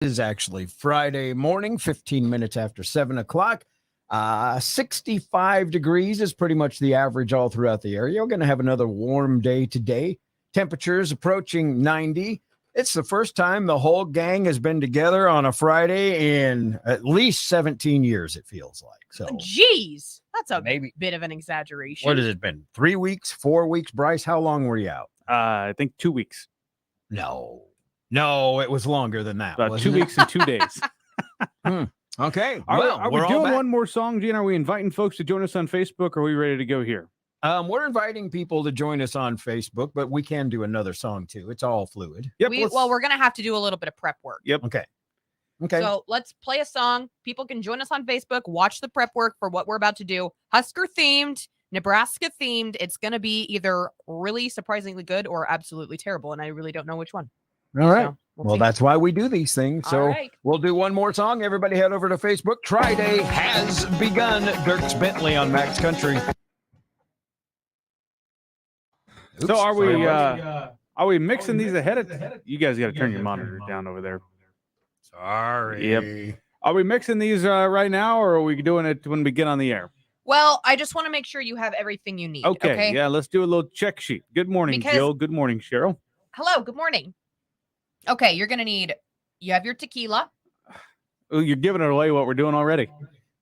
is actually Friday morning, 15 minutes after 7 o'clock. 65 degrees is pretty much the average all throughout the area. We're going to have another warm day today. Temperatures approaching 90. It's the first time the whole gang has been together on a Friday in at least 17 years, it feels like. So, geez, that's a maybe bit of an exaggeration. What has it been? 3 weeks, 4 weeks? Bryce, how long were you out? I think 2 weeks. No, it was longer than that. About 2 weeks and 2 days. Okay. Are we doing one more song, Gene? Are we inviting folks to join us on Facebook? Or are we ready to go here? We're inviting people to join us on Facebook, but we can do another song too. It's all fluid. Yep. We're going to have to do a little bit of prep work. Yep. Okay. So let's play a song. People can join us on Facebook, watch the prep work for what we're about to do. Husker themed, Nebraska themed. It's going to be either really surprisingly good or absolutely terrible. And I really don't know which one. All right. So well, that's why we do these things. So right. We'll do one more song. Everybody head over to Facebook. Tri-Day has begun. Dirks Bentley on Max Country. Oops, so are we mixing these ahead of time? You guys got to turn your monitor down over there. Sorry. Yep. Are we mixing these right now, or are we doing it when we get on the air? Well, I just want to make sure you have everything you need. Okay. Yeah, let's do a little check sheet. Good morning, Jill. Good morning, Cheryl. Hello. Good morning. Okay, you're going to need, you have your tequila. Oh, you're giving it away what we're doing already.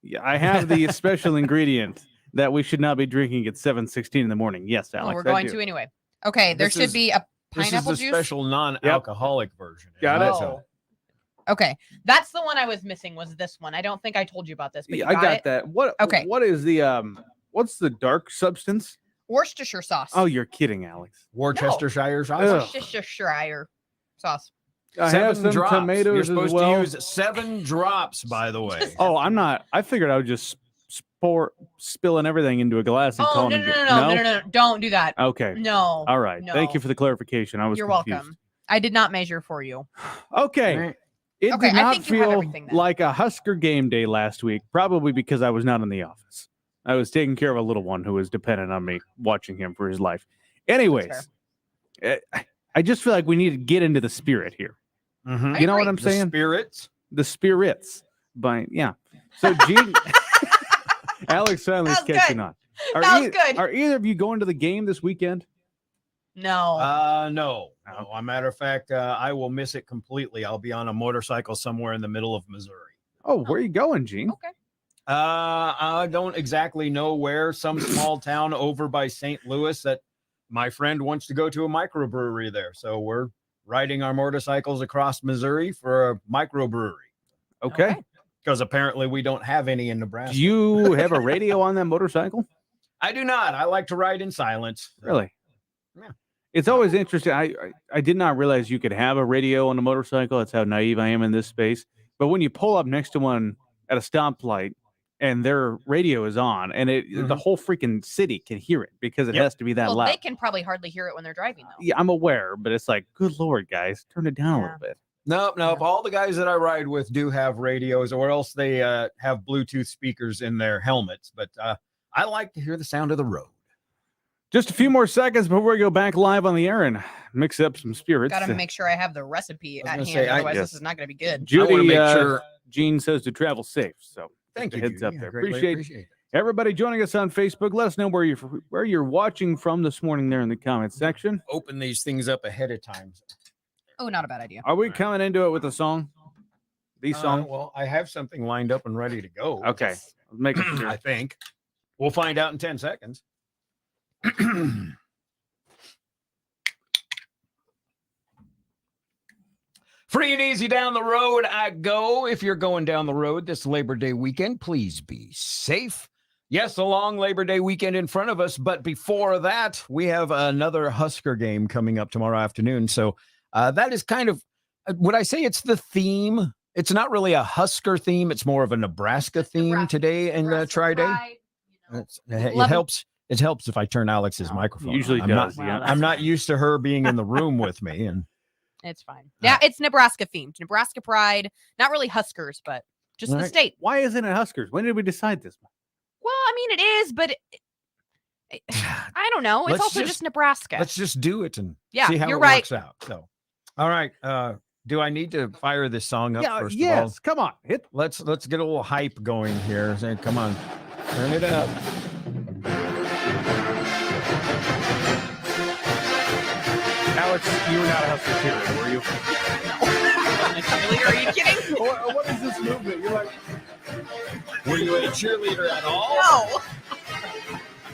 Yeah, I have the special ingredient that we should not be drinking at 7:16 in the morning. Yes, Alex. We're going to anyway. Okay, there should be a pineapple juice. This is the juice. special non-alcoholic version. Got it. So. Okay, that's the one I was missing. Was this one? I don't think I told you about this. But I got that. What? Okay. What is the what's the dark substance? Worcestershire sauce. Oh, you're kidding, Alex. Worcestershire sauce. Worcestershire sauce. I have some drops. tomatoes. You're supposed as well. to use 7 drops, by the way. Oh, I'm not. I figured I would just spilling everything into a glass and calling it. No. Don't do that. Okay. No. All right. No. Thank you for the clarification. I was You're confused. welcome. I did not measure for you. Okay. Right. It Okay, did I not think you have feel everything then. like a Husker game day last week, probably because I was not in the office. I was taking care of a little one who was dependent on me watching him for his life. Anyways, I just feel like we need to get into the spirit here. Mm-hmm. You know what I'm saying? The spirits. Yeah. So, Gene, Alex finally is catching on. That was good. Are either of you going to the game this weekend? No. No. A matter of fact, I will miss it completely. I'll be on a motorcycle somewhere in the middle of Missouri. Oh, where are you going, Gene? Okay. I don't exactly know where. Some small town over by St. Louis that my friend wants to go to a microbrewery there. So we're riding our motorcycles across Missouri for a microbrewery. Okay. Because apparently we don't have any in Nebraska. Do you have a radio on that motorcycle? I do not. I like to ride in silence. Really? Yeah. It's always interesting. I did not realize you could have a radio on a motorcycle. That's how naive I am in this space. But when you pull up next to one at a stoplight and their radio is on, and the whole freaking city can hear it because it has to be that loud. They can probably hardly hear it when they're driving, though. Yeah, I'm aware, but it's like, good Lord, guys, turn it down a little bit. Nope. All the guys that I ride with do have radios, or else they have Bluetooth speakers in their helmets. But I like to hear the sound of the road. Just a few more seconds before we go back live on the air and mix up some spirits. Got to make sure I have the recipe at hand. say, Otherwise, this is not going to be good. Judy, make sure. Gene says to travel safe. So Thank you. heads Judy. up there. Greatly Appreciate everybody joining us on Facebook. Let us know where you're watching from this morning there in the comments section. Open these things up ahead of time. Oh, not a bad idea. Are we coming into it with a song? These songs? Well, I have something lined up and ready to go. Okay. Make it sure. I think. We'll find out in 10 seconds. Free and easy down the road I go. If you're going down the road this Labor Day weekend, please be safe. Yes, a long Labor Day weekend in front of us, but before that, we have another Husker game coming up tomorrow afternoon. So that is kind of, would I say it's the theme? It's not really a Husker theme. It's more of a Nebraska theme today in Tri-Day. It helps. It helps if I turn Alex's microphone. Usually does. I'm not used to her being in the room with me, and it's fine. Yeah, it's Nebraska themed. Nebraska pride. Not really Huskers, but just the state. Why isn't it Huskers? When did we decide this? Well, I mean, it is, but I don't know. It's also just Nebraska. Let's just do it and see how it works out. So, all right. Do I need to fire this song up Yeah, first of yes. Come on. Hit. all? Let's get a little hype going here. Say, come on, turn it up. Alex, you were not a Husker cheerleader, were you? Are you kidding? What is this movement? You're like, Were you a cheerleader at all? No.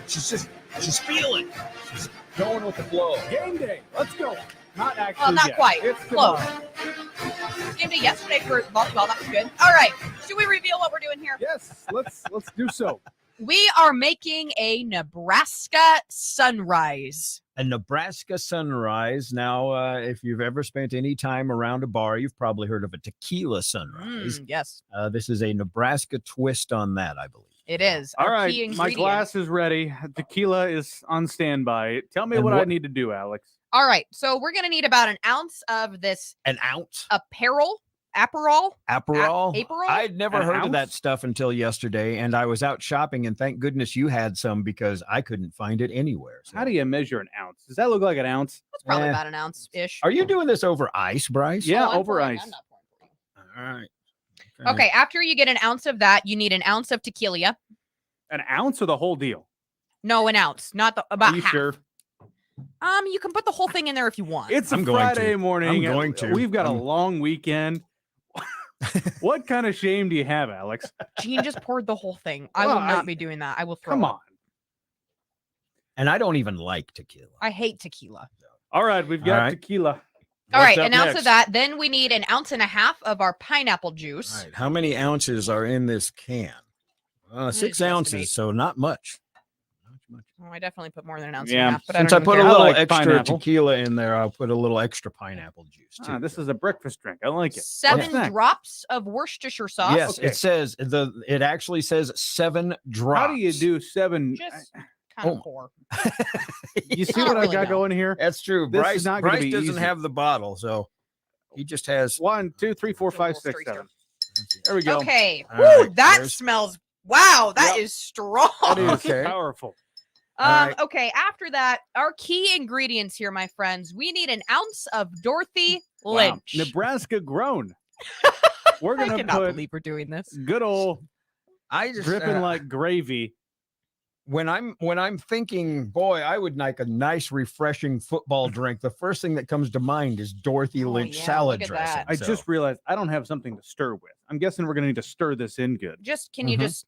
She's feeling. She's going with the flow. game day. Let's go. Not actually. Well, not yet. quite. It's Close. tomorrow. Game day yesterday for volleyball. That was good. All right. Should we reveal what we're doing here? Yes, let's do so. We are making a Nebraska sunrise. A Nebraska sunrise. Now, if you've ever spent any time around a bar, you've probably heard of a tequila sunrise. Yes, This is a Nebraska twist on that, I believe. it is. All Our right, key my ingredient. glass is ready. Tequila is on standby. Tell me And what I what- need to do, Alex. All right. So we're going to need about an ounce of this An ounce? Aperol. Aperol? Aperol? I'd never An heard of that ounce? stuff until yesterday, and I was out shopping, and thank goodness you had some because I couldn't find it anywhere. So. How do you measure an ounce? Does that look like an ounce? That's probably Eh. about an ounce-ish. Are you doing this over ice, Bryce? Yeah, I'm over pouring- ice. I'm not pouring for you. All right. Okay, after you get an ounce of that, you need an ounce of tequila. An ounce or the whole deal? No, an ounce, not the about Are you half. sure? You can put the whole thing in there if you want. It's a I'm going to. Friday morning. I'm going to. We've got a I'm- long weekend. What kind of shame do you have, Alex? Gene just poured the whole thing. I Well, will not I- be doing that. I will throw Come up. on. And I don't even like tequila. I hate tequila. All right, we've got All right. tequila. All What's right, up an ounce next? of that. Then we need an ounce and a half of our pineapple juice. All right. How many ounces are in this can? 6 just estimate. ounces, so not much. Not much. Oh, I definitely put more than an ounce Yeah, and a half. But Since I, I don't put a even care. little like extra pineapple. tequila in there, I'll put a little extra pineapple juice too. This is a breakfast drink. I like it. 7 next? drops of Worcestershire sauce. Yes, Okay. it says it actually says 7 drops. How do you do 7? Just kind of Oh. pour. You see I what don't I really got know. going here? That's true. This is Bryce, not gonna Bryce be doesn't easy. have the bottle, so he just has 1, 2, 3, 4, Do a 5, little 6, stir. 7. There we go. Okay. All Woo, right, that there's- smells. Wow, that Yep. is strong. That is Okay. powerful. All right. Okay, after that, our key ingredients here, my friends. We need an ounce of Dorothy Wow. Lynch. Nebraska grown. We're I gonna cannot put believe we're doing this. good old I just dripping like gravy. when I'm thinking, boy, I would like a nice, refreshing football drink. The first thing that comes to mind is Dorothy Oh, Lynch yeah, salad look at dressing. that. I so- just realized I don't have something to stir with. I'm guessing we're gonna need to stir this in good. Can you Mhm. just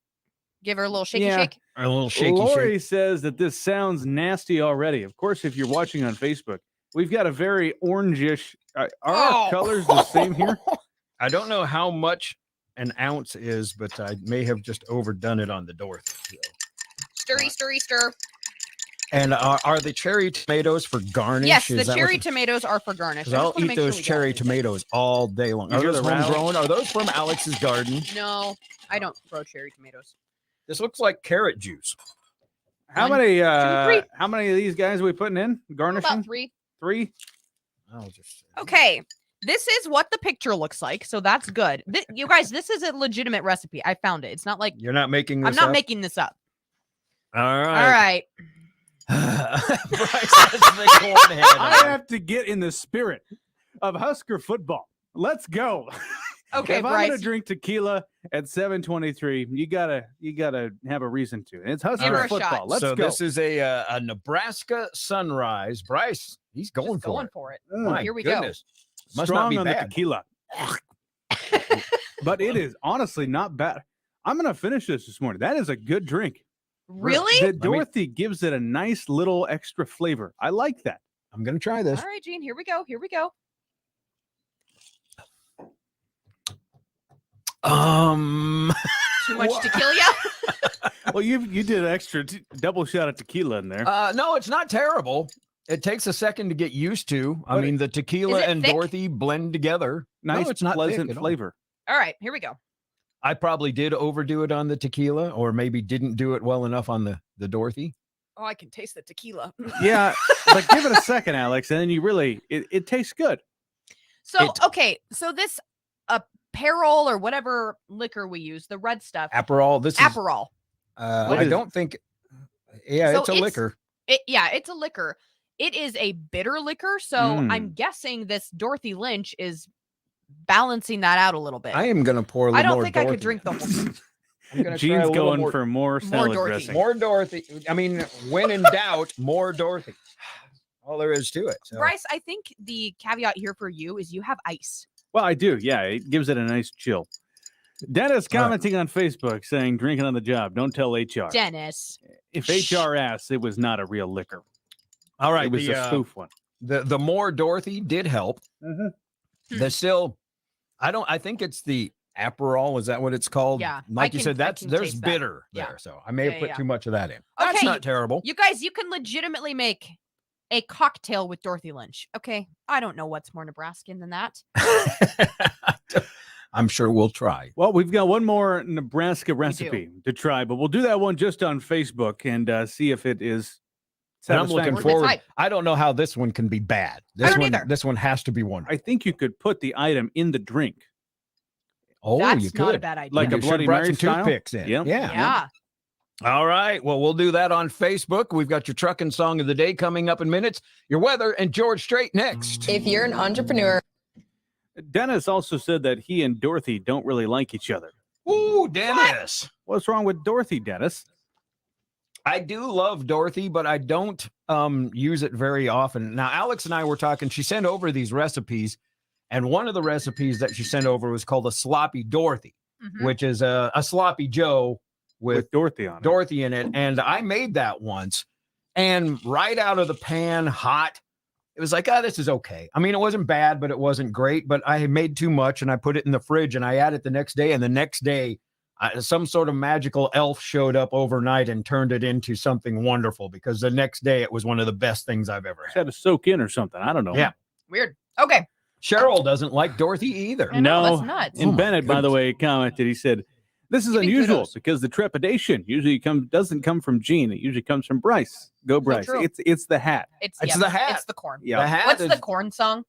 give her a little shaky Yeah. shake? a little shaky Lori shake. says that this sounds nasty already. Of course, if you're watching on Facebook, we've got a very orangish. Are our Oh. colors the same here? I don't know how much an ounce is, but I may have just overdone it on the Dorothy. Stirry, stirry, stir. And are the cherry tomatoes for garnish? Yes, Is the that cherry what- tomatoes are for garnish. 'cause I just I'll wanna eat make sure those we got cherry everything. tomatoes all day long. You Are hear those the rattle? homegrown? Are those from Alex's garden? No, I don't grow cherry tomatoes. This looks like carrot juice. How One, many? 3. How many of these guys are we putting in? Garnishing? About 3. 3. I'll just Okay, this is what the picture looks like, so that's good. You guys, this is a legitimate recipe. I found it. It's not like You're not making this I'm not up? making this up. All All right. right. Bryce has the corn head I on. have to get in the spirit of Husker football. Let's go. Okay, if I'm Bryce. gonna drink tequila at 7:23, you gotta have a reason to. And it's Husker her a football. shot. Let's So go. this is a Nebraska sunrise. Bryce, he's going Just for going it. for it. My Here we goodness. Must Strong not be on bad. the tequila, but it is honestly not bad. I'm gonna finish this morning. That is a good drink. Really? The Dorothy gives it a nice little extra flavor. I like that. I'm gonna try this. All right, Gene. Here we go. Here we go. Too much Wha- tequila? Well, you did an extra double shot of tequila in there. No, it's not terrible. It takes a second to get used to. I But mean, the tequila it and thick? Dorothy blend together. Nice, no, it's not pleasant thick at all. flavor. All right, here we go. I probably did overdo it on the tequila, or maybe didn't do it well enough on the Dorothy. Oh, I can taste the tequila. Yeah, but give it a second, Alex, and then you really it tastes good. So, It- okay, so this Aperol or whatever liquor we use, the red stuff, Aperol. This is. Aperol. What I is- don't think. Yeah, So it's a liquor. Yeah, it's a liquor. It is a bitter liquor, so I'm guessing this Dorothy Lynch is balancing that out a little bit. I am gonna pour a little I don't more think I Dorothy. could drink the whole thing. I'm gonna try a Gene's little going more, for more salad Dorothy. dressing. more Dorothy. I mean, when in doubt, more Dorothy. All there is to it. So. Bryce, I think the caveat here for you is you have ice. Well, I do. Yeah, it gives it a nice chill. Dennis commenting on Facebook saying, drinking on the job. Don't tell HR. Dennis. If HR asks, it was not a real liquor. All right, It was a spoof one. The more Dorothy did help. Mm-hmm. The still, I think it's the Aperol. Is that what it's called? Yeah, Like you said, there's taste that. bitter Yeah. there. So I may have Yeah, put yeah. too much of that in. That's Okay, not terrible. You guys, you can legitimately make a cocktail with Dorothy Lynch. Okay, I don't know what's more Nebraskan than that. I'm sure we'll try. Well, we've got one more Nebraska recipe to try, but we'll do that one just on Facebook and see if it is And I'm looking Worth the forward. type. I don't know how this one can be bad. I don't either. This one has to be wonderful. I think you could put the item in the drink. Oh, That's you not a could. bad idea. Like You a should Bloody brought Mary some style? toothpicks in. Yep. Yeah. All right. Well, we'll do that on Facebook. We've got your trucking song of the day coming up in minutes. Your weather and George Strait next. If you're an entrepreneur, Dennis also said that he and Dorothy don't really like each other. Ooh, Dennis. What's wrong with Dorothy, Dennis? I do love Dorothy, but I don't use it very often. Now, Alex and I were talking. She sent over these recipes, and one of the recipes that she sent over was called a sloppy Dorothy, Mhm. which is a sloppy Joe with Dorothy on it. Dorothy in it. And I made that once, and right out of the pan, hot, it was like, this is okay. I mean, it wasn't bad, but it wasn't great. But I had made too much, and I put it in the fridge, and I had it the next day. And the next day, some sort of magical elf showed up overnight and turned it into something wonderful, because the next day it was one of the best things I've ever Just had. had to soak in or something. I don't know. Yeah. Weird. Okay. Cheryl doesn't like Dorothy either. I know, No. that's nuts. And Oh my Bennett, by the goodness. way, commented. He said, "This is Give me unusual kudos. because the trepidation usually doesn't come from Gene. It usually comes from Bryce. Go Bryce. true. It's the hat. It's It's yeah, the hat. It's the corn. Yeah. The hat What's is the corn song?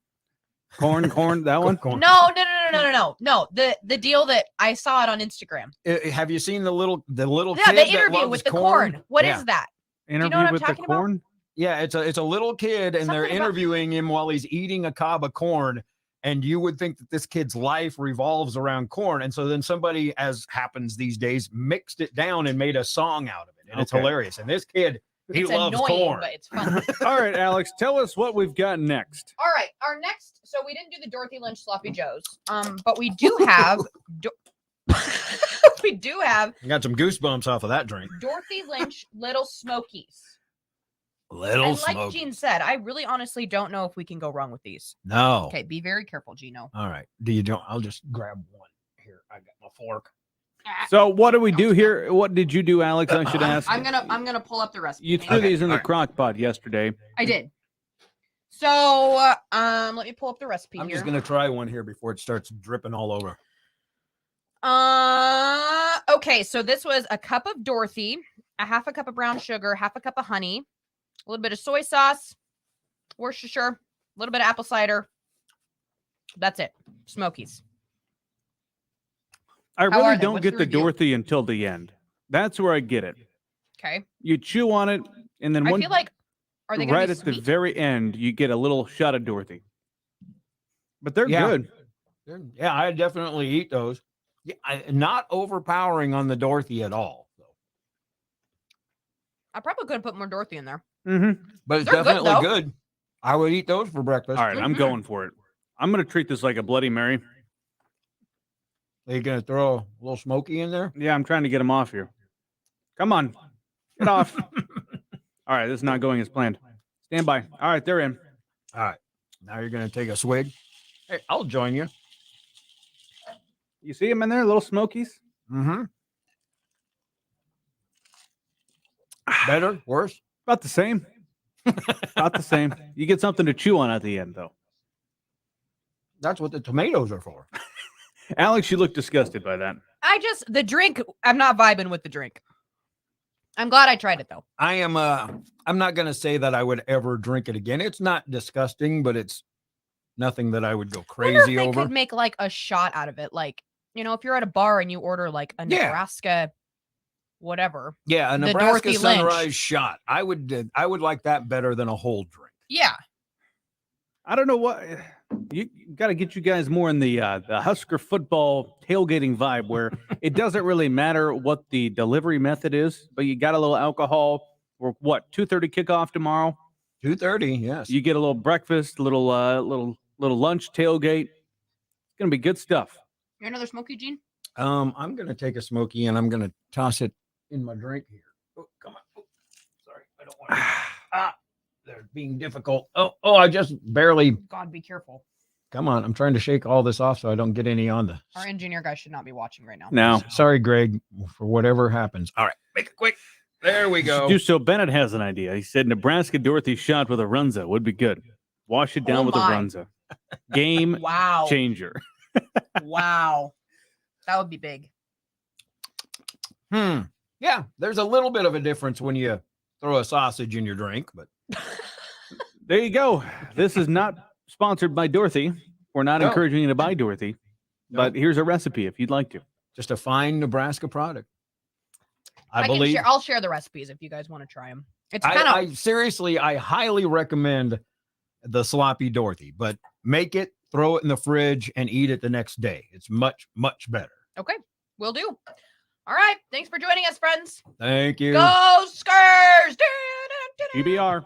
Corn. That one. corn. No. The deal that I saw it on Instagram. Have you seen the little Yeah, kid the that interview loves with the corn. What is Yeah. that? Interview know what I'm with the talking about? corn. Yeah, it's a little kid, and they're Something about- interviewing him while he's eating a cob of corn. And you would think that this kid's life revolves around corn. And so then somebody, as happens these days, mixed it down and made a song out of it. And it's Okay. hilarious. And this kid, he It's loves annoying, corn. but it's fun. All right, Alex, tell us what we've got next. All right, our next. So we didn't do the Dorothy Lynch sloppy joes, but we do have. We do have I got some goosebumps off of that drink. Dorothy Lynch Little Smokies. Little And like smoke. Gene said, I really honestly don't know if we can go wrong with these. No. Okay, be very careful, Gino. All right. Do you don't? I'll just grab one here. I got my fork. So what do we do here? What did you do, Alex? I should ask. I'm gonna pull up the recipe. You Hang threw on. these in the all right. crock pot yesterday. I did. So let me pull up the recipe I'm here. just gonna try one here before it starts dripping all over. Okay, so this was a cup of Dorothy, a half a cup of brown sugar, half a cup of honey, a little bit of soy sauce, Worcestershire, a little bit of apple cider. That's it. Smokies. I How are really they? don't What's get the the review? Dorothy until the end. That's where I get it. Okay. You chew on it, and then I feel like are they gonna right be at the sweet? very end, you get a little shot of Dorothy. But they're Yeah. good. Yeah, I definitely eat those. Yeah, not overpowering on the Dorothy at all. I probably could have put more Dorothy in there. Mm-hmm. But it's They're good, definitely though. good. I would eat those for breakfast. All right, I'm Mhm. going for it. I'm going to treat this like a Bloody Mary. Are you gonna throw a little smoky in there? Yeah, I'm trying to get him off here. Come on. Get off. All right, this is not going as planned. Stand by. All right, they're in. All right. Now you're gonna take a swig. Hey, I'll join you. You see them in there, little smokies? Mm-hmm. Better? Worse? About the same. About the same. You get something to chew on at the end, though. That's what the tomatoes are for. Alex, you look disgusted by that. The drink, I'm not vibing with the drink. I'm glad I tried it though. I am I'm not gonna say that I would ever drink it again. It's not disgusting, but it's nothing that I would go I wonder if crazy they over. could make like a shot out of it. Like, if you're at a bar and you order like a Yeah. Nebraska whatever. Yeah, a the Nebraska Dorothy Lynch. Sunrise shot. I would like that better than a whole drink. Yeah. I don't know what. You got to get you guys more in the Husker football tailgating vibe, where it doesn't really matter what the delivery method is, but you got a little alcohol. Or what? 2:30 kickoff tomorrow. 2:30. Yes. You get a little breakfast, little lunch tailgate. It's gonna be good stuff. You another smoky, Gene? I'm gonna take a smoky and I'm gonna toss it in my drink here. Oh, come on. Oh, sorry, I don't want to. They're being difficult. Oh, I just barely. God, be careful. Come on, I'm trying to shake all this off so I don't get any on the. Our engineer guy should not be watching right now. No. Sorry, Greg, for whatever happens. All right, make it quick. There we go. So Bennett has an idea. He said Nebraska Dorothy shot with a runza would be good. Wash it down with a runza. Game Wow. changer. Wow. That would be big. Yeah, there's a little bit of a difference when you throw a sausage in your drink, but there you go. This is not sponsored by Dorothy. We're not No. encouraging you to buy Dorothy, but here's a recipe if you'd like to. just a fine Nebraska product. I believe. I'll share the recipes if you guys want to try them. It's kind of I seriously, I highly recommend the sloppy Dorothy, but make it, throw it in the fridge, and eat it the next day. It's much, much better. okay. Will do. All right. Thanks for joining us, friends. Thank you. Go Skurs! PBR.